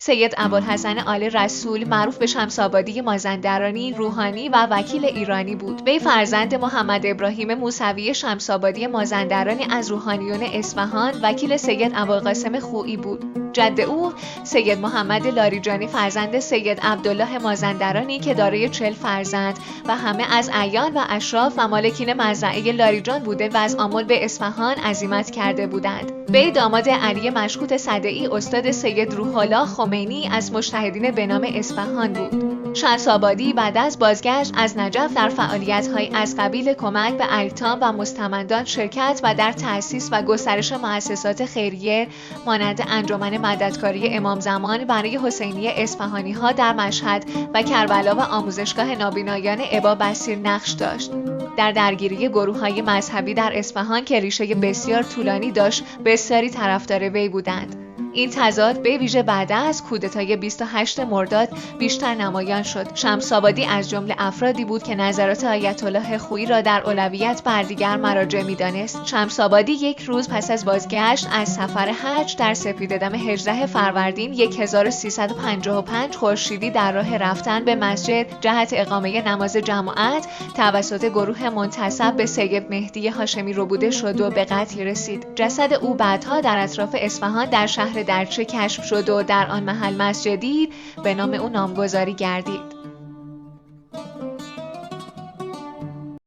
سید ابوالحسن آل رسول معروف به شمس‌آبادی مازندرانی روحانی و وکیل ایرانی بود. وی فرزند محمد ابراهیم موسوی شمس‌آبادی مازندرانی از روحانیون اصفهان وکیل سید ابوالقاسم خویی بود. جد او سید محمد لاریجانی فرزند سید عبدالله مازندرانی که دارای 40 فرزند و همه از اعیان و اشراف و مالکین مزرعه لاریجان بوده و از آمل به اصفهان عزیمت کرده بودند. وی داماد علی مشکوت صدعی استاد سید روح الله خمینی از مجتهدین به نام اصفهان بود. شمس‌آبادی بعد از بازگشت از نجف در فعالیت‌های از قبیل کمک به ایتام و مستمندان شرکت و در تأسیس و گسترش مؤسسات خیریه مانند انجمن مددکاری امام زمان برای حسینی اصفهانی‌ها در مشهد و کربلا و آموزشگاه نابینایان ابا بصیر نقش داشت. در درگیری گروه‌های مذهبی در اصفهان که ریشه بسیار طولانی داشت، بسیاری طرفدار وی بودند. این تضاد به ویژه بعد از کودتای 28 مرداد بیشتر نمایان شد. شمس‌آبادی از جمله افرادی بود که نظرات آیت الله خویی را در اولویت بر دیگر مراجع می‌دانست. شمس‌آبادی یک روز پس از بازگشت از سفر حج در سپیده‌دم 18 فروردین 1355 خورشیدی در راه رفتن به مسجد جهت اقامه نماز جماعت توسط گروه منتسب به سید مهدی هاشمی ربوده شد و به قتل رسید. جسد او بعدها در اطراف اصفهان در شهر درچه کشف شد و در آن محل مسجدی به نام او نامگذاری گردید.